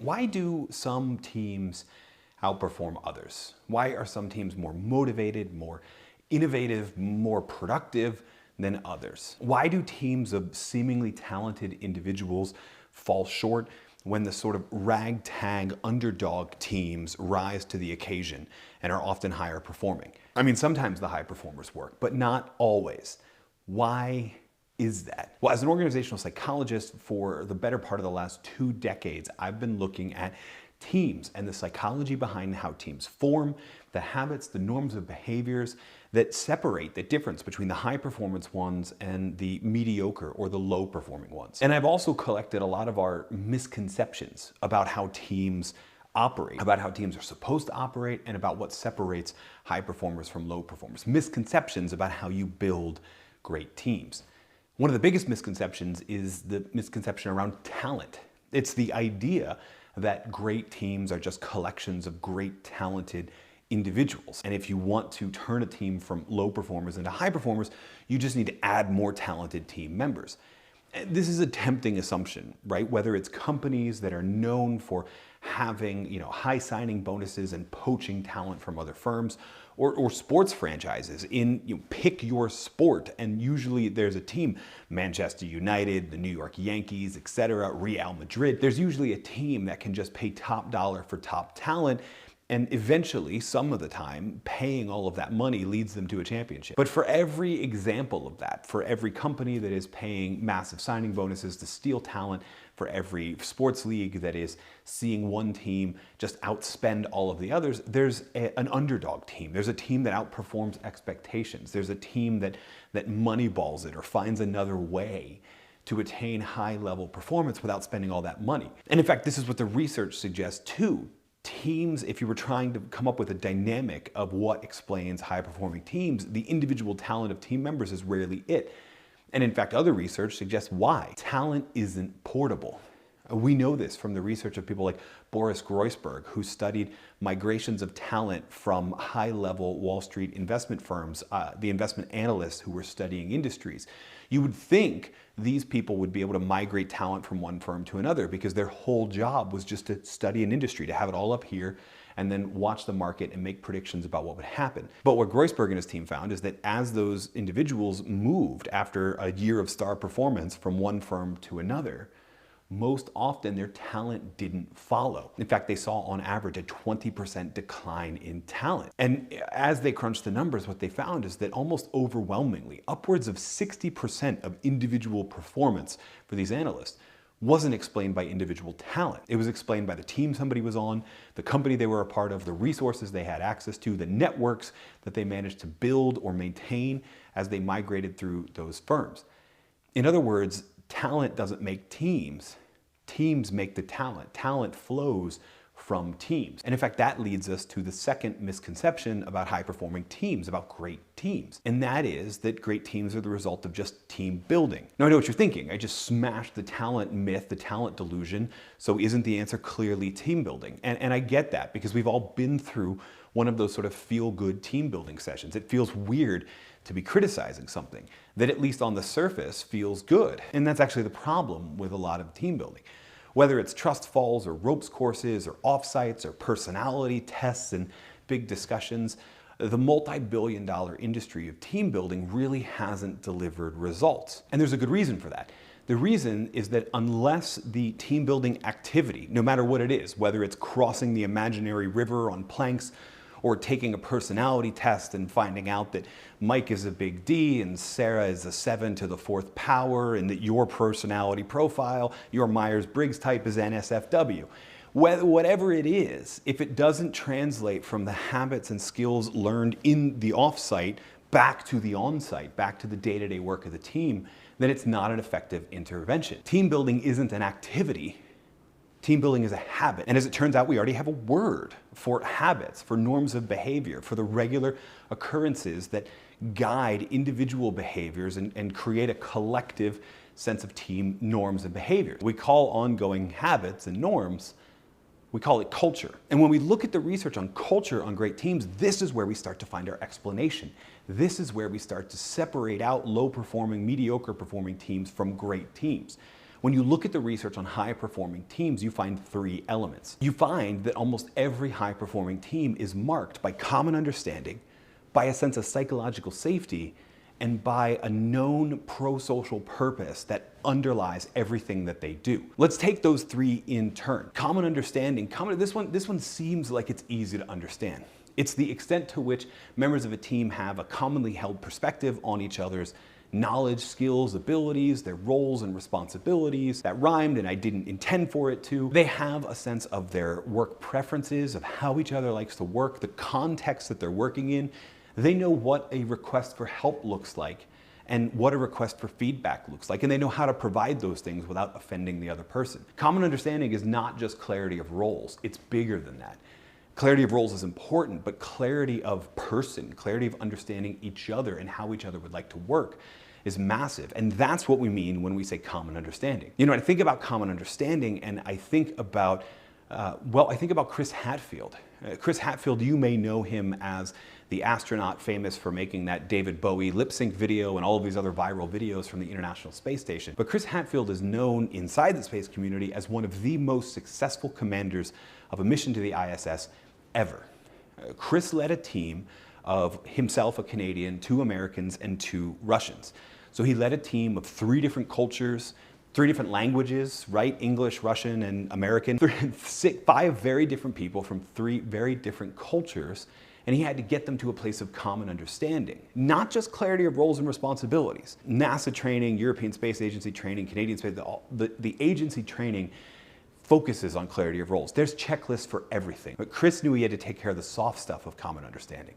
Why do some teams outperform others? Why are some teams more motivated, more innovative, more productive than others? Why do teams of seemingly talented individuals fall short when the sort of ragtag underdog teams rise to the occasion and are often higher performing? I mean, sometimes the high performers work, but not always. Why is that? Well, as an organizational psychologist for the better part of the last 2 decades, I've been looking at teams and the psychology behind how teams form, the habits, the norms of behaviors that separate the difference between the high performance ones and the mediocre or the low performing ones. And I've also collected a lot of our misconceptions about how teams operate, about how teams are supposed to operate, and about what separates high performers from low performers. Misconceptions about how you build great teams. One of the biggest misconceptions is the misconception around talent. It's the idea that great teams are just collections of great talented individuals. And if you want to turn a team from low performers into high performers, you just need to add more talented team members. This is a tempting assumption, right? Whether it's companies that are known for having, high signing bonuses and poaching talent from other firms, or sports franchises in pick your sport, and usually there's a team, Manchester United, the New York Yankees, etc., Real Madrid. There's usually a team that can just pay top dollar for top talent, and eventually, some of the time, paying all of that money leads them to a championship. But for every example of that, for every company that is paying massive signing bonuses to steal talent, for every sports league that is seeing one team just outspend all of the others, there's an underdog team. There's a team that outperforms expectations. There's a team that moneyballs it or finds another way to attain high-level performance without spending all that money. And in fact, this is what the research suggests too. Teams, if you were trying to come up with a dynamic of what explains high-performing teams, the individual talent of team members is rarely it. And in fact, other research suggests why. Talent isn't portable. We know this from the research of people like Boris Groysberg, who studied migrations of talent from high-level Wall Street investment firms, the investment analysts who were studying industries. You would think these people would be able to migrate talent from one firm to another because their whole job was just to study an industry, to have it all up here and then watch the market and make predictions about what would happen. But what Groysberg and his team found is that as those individuals moved after a year of star performance from one firm to another, most often their talent didn't follow. In fact, they saw on average a 20% decline in talent. And as they crunched the numbers, what they found is that almost overwhelmingly, upwards of 60% of individual performance for these analysts wasn't explained by individual talent. It was explained by the team somebody was on, the company they were a part of, the resources they had access to, the networks that they managed to build or maintain as they migrated through those firms. In other words, talent doesn't make teams. Teams make the talent. Talent flows from teams. And in fact, that leads us to the second misconception about high-performing teams, about great teams. And that is that great teams are the result of just team building. Now, I know what you're thinking. I just smashed the talent myth, the talent delusion, so isn't the answer clearly team building? And I get that because we've all been through one of those sort of feel-good team building sessions. It feels weird to be criticizing something that, at least on the surface, feels good. And that's actually the problem with a lot of team building. Whether it's trust falls or ropes courses or offsites or personality tests and big discussions, the multi-billion-dollar industry of team building really hasn't delivered results. And there's a good reason for that. The reason is that unless the team building activity, no matter what it is, whether it's crossing the imaginary river on planks or taking a personality test and finding out that Mike is a big D and Sarah is a 7 to the 4th power, and that your personality profile, your Myers-Briggs type is NSFW. Whatever it is, if it doesn't translate from the habits and skills learned in the offsite back to the onsite, back to the day-to-day work of the team, then it's not an effective intervention. Team building isn't an activity. Team building is a habit. And as it turns out, we already have a word for habits, for norms of behavior, for the regular occurrences that guide individual behaviors and create a collective sense of team norms and behaviors. We call ongoing habits and norms, we call it culture. And when we look at the research on culture on great teams, this is where we start to find our explanation. This is where we start to separate out low-performing, mediocre-performing teams from great teams. When you look at the research on high-performing teams, you find three elements. You find that almost every high-performing team is marked by common understanding, by a sense of psychological safety, and by a known pro-social purpose that underlies everything that they do. Let's take those three in turn. Common understanding. This one seems like it's easy to understand. It's the extent to which members of a team have a commonly held perspective on each other's knowledge, skills, abilities, their roles and responsibilities. That rhymed and I didn't intend for it to. They have a sense of their work preferences, of how each other likes to work, the context that they're working in. They know what a request for help looks like and what a request for feedback looks like, and they know how to provide those things without offending the other person. Common understanding is not just clarity of roles, it's bigger than that. Clarity of roles is important, but clarity of person, clarity of understanding each other and how each other would like to work is massive. And that's what we mean when we say common understanding. You know, I think about common understanding and I think about, Chris Hatfield. Chris Hatfield, you may know him as the astronaut famous for making that David Bowie lip sync video and all of these other viral videos from the International Space Station. But Chris Hatfield is known inside the space community as one of the most successful commanders of a mission to the ISS ever. Chris led a team of himself, a Canadian, 2 Americans, and 2 Russians. So he led a team of 3 different cultures, 3 different languages, right? English, Russian, and American. 5 very different people from 3 very different cultures, and he had to get them to a place of common understanding. Not just clarity of roles and responsibilities. NASA training, European Space Agency training, Canadian Space, the agency training focuses on clarity of roles. There's checklists for everything. But Chris knew he had to take care of the soft stuff of common understanding.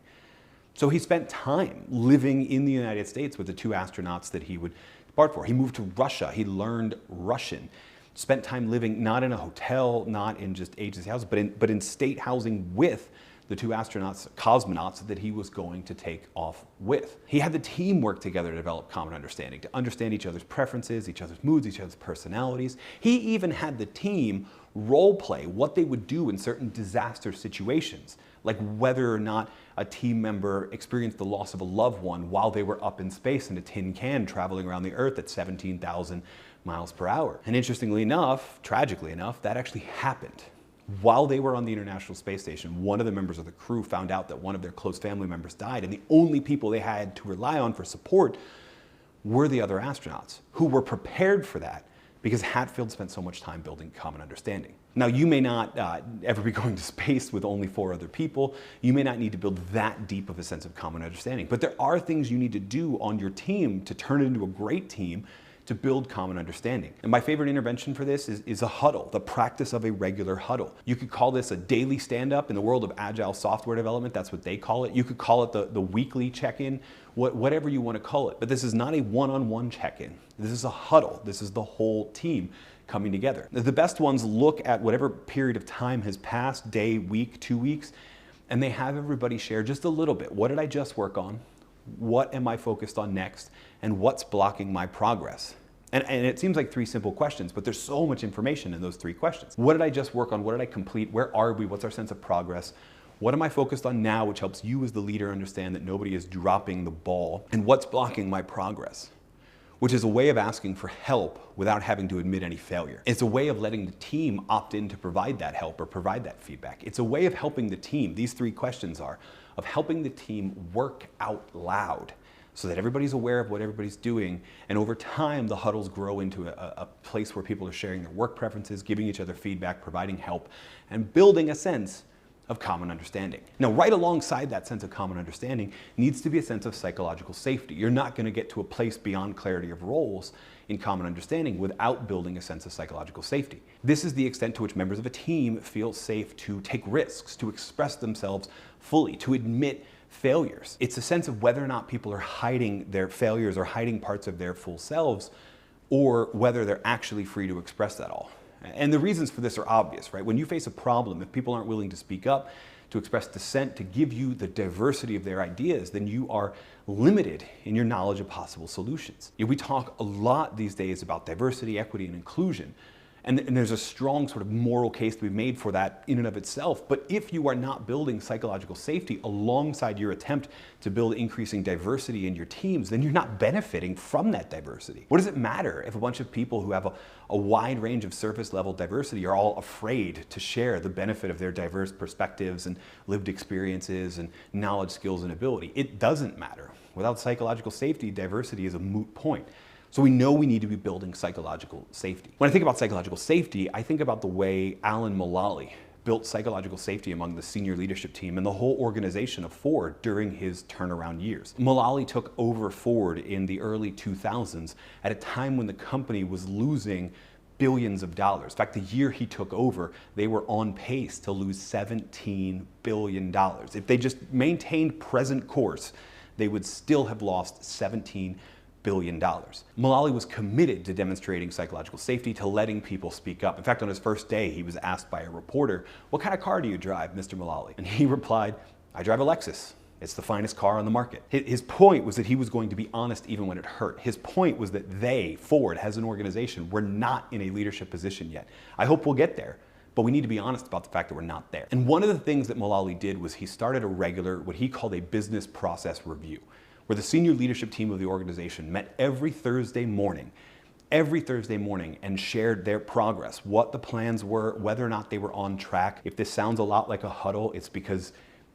So he spent time living in the United States with the 2 astronauts that he would depart for. He moved to Russia. He learned Russian. Spent time living not in a hotel, not in just agency houses, but in state housing with the 2 astronauts, cosmonauts that he was going to take off with. He had the team work together to develop common understanding, to understand each other's preferences, each other's moods, each other's personalities. He even had the team role play what they would do in certain disaster situations, like whether or not a team member experienced the loss of a loved one while they were up in space in a tin can traveling around the Earth at 17,000 miles per hour. And interestingly enough, tragically enough, that actually happened. While they were on the International Space Station, one of the members of the crew found out that one of their close family members died, and the only people they had to rely on for support were the other astronauts, who were prepared for that because Hatfield spent so much time building common understanding. Now, you may not ever be going to space with only 4 other people. You may not need to build that deep of a sense of common understanding, but there are things you need to do on your team to turn it into a great team to build common understanding. And my favorite intervention for this is a huddle, the practice of a regular huddle. You could call this a daily stand-up. In the world of agile software development, that's what they call it. You could call it the weekly check-in, whatever you want to call it. But this is not a one-on-one check-in. This is a huddle. This is the whole team coming together. The best ones look at whatever period of time has passed, day, week, 2 weeks, and they have everybody share just a little bit. What did I just work on? What am I focused on next? And what's blocking my progress? And it seems like 3 simple questions, but there's so much information in those 3 questions. What did I just work on? What did I complete? Where are we? What's our sense of progress? What am I focused on now, which helps you as the leader understand that nobody is dropping the ball? And what's blocking my progress? Which is a way of asking for help without having to admit any failure. It's a way of letting the team opt in to provide that help or provide that feedback. It's a way of helping the team, these 3 questions are, of helping the team work out loud so that everybody's aware of what everybody's doing, and over time the huddles grow into a place where people are sharing their work preferences, giving each other feedback, providing help, and building a sense of common understanding. Now, right alongside that sense of common understanding needs to be a sense of psychological safety. You're not going to get to a place beyond clarity of roles in common understanding without building a sense of psychological safety. This is the extent to which members of a team feel safe to take risks, to express themselves fully, to admit failures. It's a sense of whether or not people are hiding their failures or hiding parts of their full selves, or whether they're actually free to express that all. And the reasons for this are obvious, right? When you face a problem, if people aren't willing to speak up, to express dissent, to give you the diversity of their ideas, then you are limited in your knowledge of possible solutions. We talk a lot these days about diversity, equity, and inclusion. And there's a strong sort of moral case to be made for that in and of itself. But if you are not building psychological safety alongside your attempt to build increasing diversity in your teams, then you're not benefiting from that diversity. What does it matter if a bunch of people who have a wide range of surface level diversity are all afraid to share the benefit of their diverse perspectives and lived experiences and knowledge, skills, and ability? It doesn't matter. Without psychological safety, diversity is a moot point. So we know we need to be building psychological safety. When I think about psychological safety, I think about the way Alan Mulally built psychological safety among the senior leadership team and the whole organization of Ford during his turnaround years. Mulally took over Ford in the early 2000s at a time when the company was losing billions of dollars. In fact, the year he took over, they were on pace to lose $17 billion. If they just maintained present course, they would still have lost $17 billion. Mulally was committed to demonstrating psychological safety, to letting people speak up. In fact, on his first day, he was asked by a reporter, "What kind of car do you drive, Mr. Mulally?" And he replied, "I drive a Lexus. It's the finest car on the market." His point was that he was going to be honest even when it hurt. His point was that they, Ford, as an organization, were not in a leadership position yet. I hope we'll get there, but we need to be honest about the fact that we're not there. And one of the things that Mulally did was he started a regular, what he called a business process review, where the senior leadership team of the organization met every Thursday morning and shared their progress, what the plans were, whether or not they were on track. If this sounds a lot like a huddle, it's because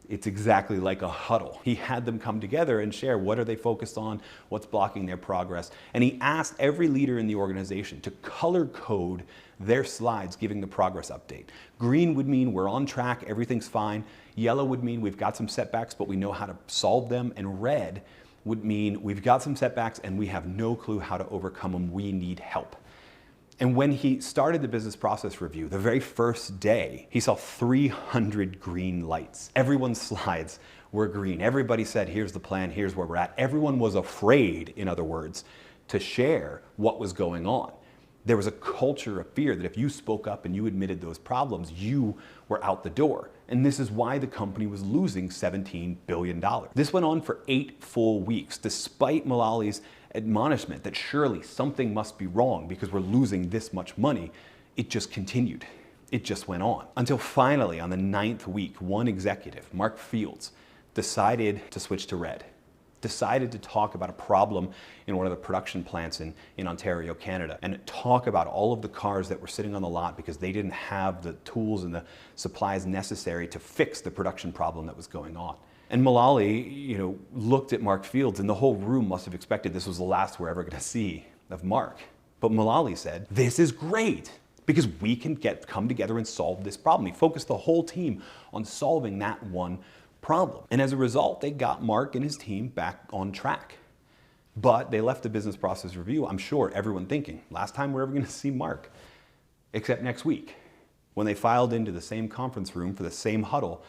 it's exactly like a huddle. He had them come together and share what are they focused on, what's blocking their progress. And he asked every leader in the organization to color code their slides giving the progress update. Green would mean we're on track, everything's fine. Yellow would mean we've got some setbacks, but we know how to solve them. And red would mean we've got some setbacks and we have no clue how to overcome them. We need help. And when he started the business process review, the very first day, he saw 300 green lights. Everyone's slides were green. Everybody said, here's the plan, here's where we're at. Everyone was afraid, in other words, to share what was going on. There was a culture of fear that if you spoke up and you admitted those problems, you were out the door. And this is why the company was losing $17 billion. This went on for 8 full weeks, despite Mulally's admonishment that surely something must be wrong because we're losing this much money. It just continued. It just went on. Until finally, on the 9th week, one executive, Mark Fields, decided to switch to red. Decided to talk about a problem in one of the production plants in Ontario, Canada, and talk about all of the cars that were sitting on the lot because they didn't have the tools and the supplies necessary to fix the production problem that was going on. And Mulally, looked at Mark Fields, and the whole room must have expected this was the last we're ever going to see of Mark. But Mulally said, "This is great because we can come together and solve this problem." He focused the whole team on solving that one problem. And as a result, they got Mark and his team back on track. But they left the business process review, I'm sure everyone thinking, last time we're ever going to see Mark, except next week, when they filed into the same conference room for the same huddle,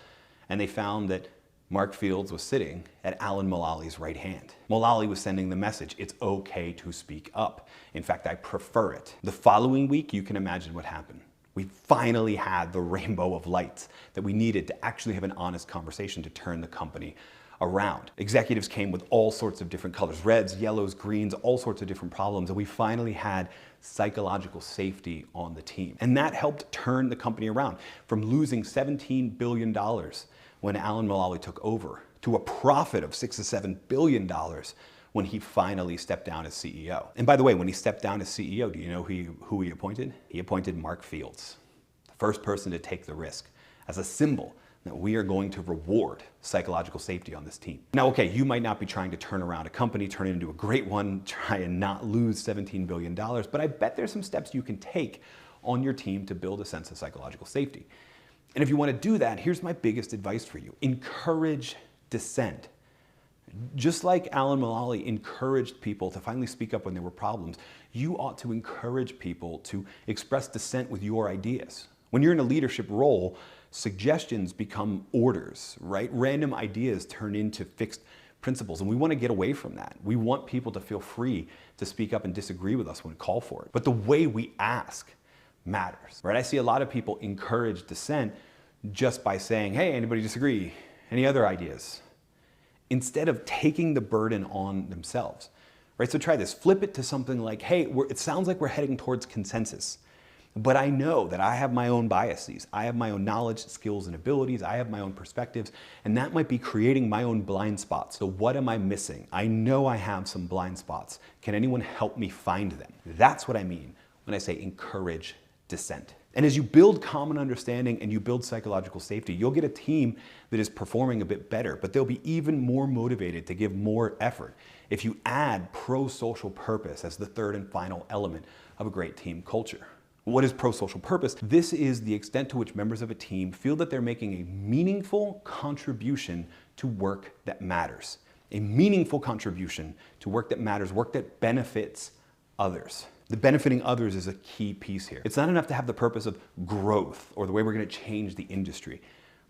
and they found that Mark Fields was sitting at Alan Mulally's right hand. Mulally was sending the message, it's okay to speak up. In fact, I prefer it. The following week, you can imagine what happened. We finally had the rainbow of lights that we needed to actually have an honest conversation to turn the company around. Executives came with all sorts of different colors, reds, yellows, greens, all sorts of different problems, and we finally had psychological safety on the team. And that helped turn the company around from losing $17 billion when Alan Mulally took over to a profit of $6 to $7 billion when he finally stepped down as CEO. And by the way, when he stepped down as CEO, do you know who he appointed? He appointed Mark Fields, the first person to take the risk, as a symbol that we are going to reward psychological safety on this team. Now, okay, you might not be trying to turn around a company, turn it into a great one, try and not lose $17 billion, but I bet there's some steps you can take on your team to build a sense of psychological safety. And if you want to do that, here's my biggest advice for you. Encourage dissent. Just like Alan Mulally encouraged people to finally speak up when there were problems, you ought to encourage people to express dissent with your ideas. When you're in a leadership role, suggestions become orders, right? Random ideas turn into fixed principles, and we want to get away from that. We want people to feel free to speak up and disagree with us when called for it. But the way we ask matters, right? I see a lot of people encourage dissent just by saying, hey, anybody disagree? Any other ideas? Instead of taking the burden on themselves, right? So try this, flip it to something like, hey, it sounds like we're heading towards consensus. But I know that I have my own biases. I have my own knowledge, skills, and abilities. I have my own perspectives, and that might be creating my own blind spots. So what am I missing? I know I have some blind spots. Can anyone help me find them? That's what I mean when I say encourage dissent. And as you build common understanding and you build psychological safety, you'll get a team that is performing a bit better, but they'll be even more motivated to give more effort if you add pro-social purpose as the third and final element of a great team culture. What is pro-social purpose? This is the extent to which members of a team feel that they're making a meaningful contribution to work that matters. A meaningful contribution to work that matters, work that benefits others. The benefiting others is a key piece here. It's not enough to have the purpose of growth or the way we're going to change the industry.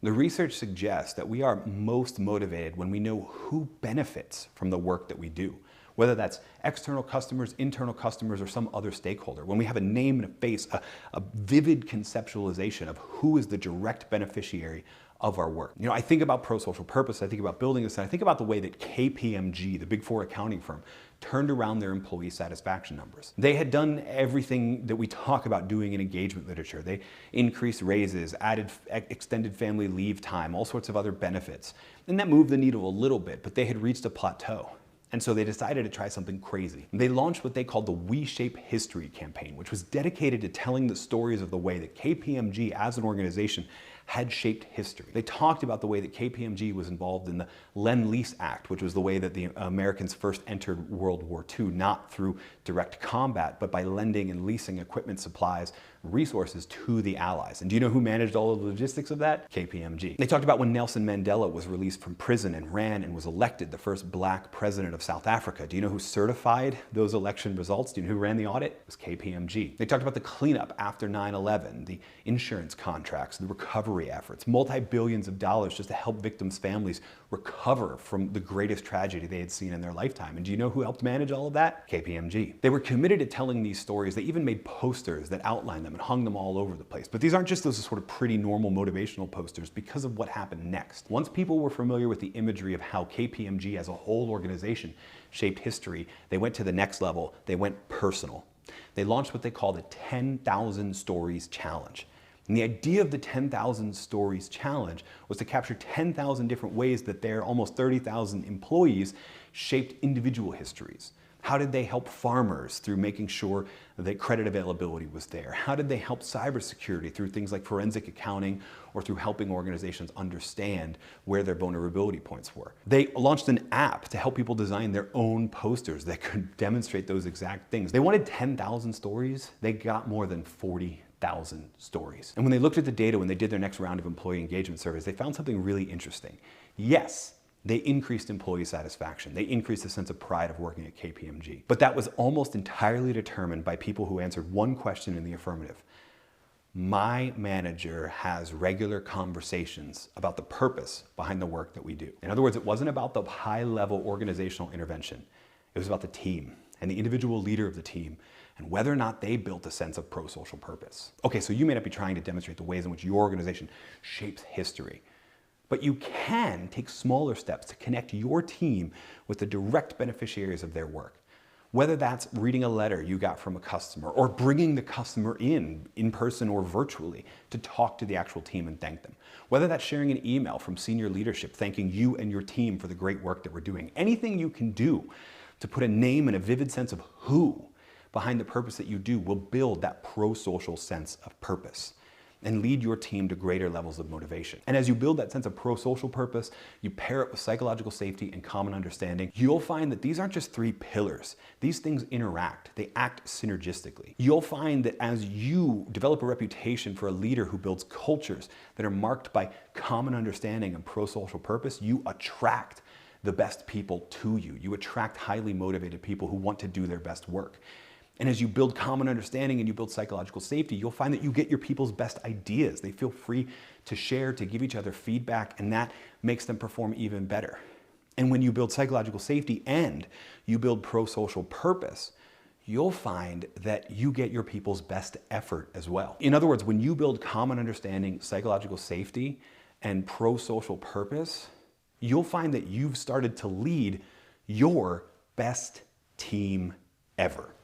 The research suggests that we are most motivated when we know who benefits from the work that we do, whether that's external customers, internal customers, or some other stakeholder. When we have a name and a face, a vivid conceptualization of who is the direct beneficiary of our work. You know, I think about pro-social purpose, I think about building this, and I think about the way that KPMG, the Big Four accounting firm, turned around their employee satisfaction numbers. They had done everything that we talk about doing in engagement literature. They increased raises, added extended family leave time, all sorts of other benefits. And that moved the needle a little bit, but they had reached a plateau. And so they decided to try something crazy. They launched what they called the We Shape History campaign, which was dedicated to telling the stories of the way that KPMG as an organization had shaped history. They talked about the way that KPMG was involved in the Lend-Lease Act, which was the way that the Americans first entered World War II, not through direct combat, but by lending and leasing equipment, supplies, resources to the Allies. And do you know who managed all of the logistics of that? KPMG. They talked about when Nelson Mandela was released from prison and ran and was elected the first black president of South Africa. Do you know who certified those election results? Do you know who ran the audit? It was KPMG. They talked about the cleanup after 9/11, the insurance contracts, the recovery efforts, multi-billions of dollars just to help victims' families recover from the greatest tragedy they had seen in their lifetime. And do you know who helped manage all of that? KPMG. They were committed to telling these stories. They even made posters that outlined them and hung them all over the place. But these aren't just those sort of pretty normal motivational posters because of what happened next. Once people were familiar with the imagery of how KPMG as a whole organization shaped history, they went to the next level. They went personal. They launched what they called the 10,000 Stories Challenge. And the idea of the 10,000 Stories Challenge was to capture 10,000 different ways that their almost 30,000 employees shaped individual histories. How did they help farmers through making sure that credit availability was there? How did they help cybersecurity through things like forensic accounting or through helping organizations understand where their vulnerability points were? They launched an app to help people design their own posters that could demonstrate those exact things. They wanted 10,000 stories. They got more than 40,000 stories. And when they looked at the data, when they did their next round of employee engagement surveys, they found something really interesting. Yes, they increased employee satisfaction. They increased the sense of pride of working at KPMG. But that was almost entirely determined by people who answered one question in the affirmative. My manager has regular conversations about the purpose behind the work that we do. In other words, it wasn't about the high-level organizational intervention. It was about the team and the individual leader of the team and whether or not they built a sense of pro-social purpose. Okay, so you may not be trying to demonstrate the ways in which your organization shapes history, but you can take smaller steps to connect your team with the direct beneficiaries of their work. Whether that's reading a letter you got from a customer or bringing the customer in person or virtually to talk to the actual team and thank them. Whether that's sharing an email from senior leadership thanking you and your team for the great work that we're doing. Anything you can do to put a name and a vivid sense of who behind the purpose that you do will build that pro-social sense of purpose and lead your team to greater levels of motivation. And as you build that sense of pro-social purpose, you pair it with psychological safety and common understanding, you'll find that these aren't just three pillars. These things interact, they act synergistically. You'll find that as you develop a reputation for a leader who builds cultures that are marked by common understanding and pro-social purpose, you attract the best people to you. You attract highly motivated people who want to do their best work. And as you build common understanding and you build psychological safety, you'll find that you get your people's best ideas. They feel free to share, to give each other feedback, and that makes them perform even better. And when you build psychological safety and you build pro-social purpose, you'll find that you get your people's best effort as well. In other words, when you build common understanding, psychological safety, and pro-social purpose, you'll find that you've started to lead your best team ever.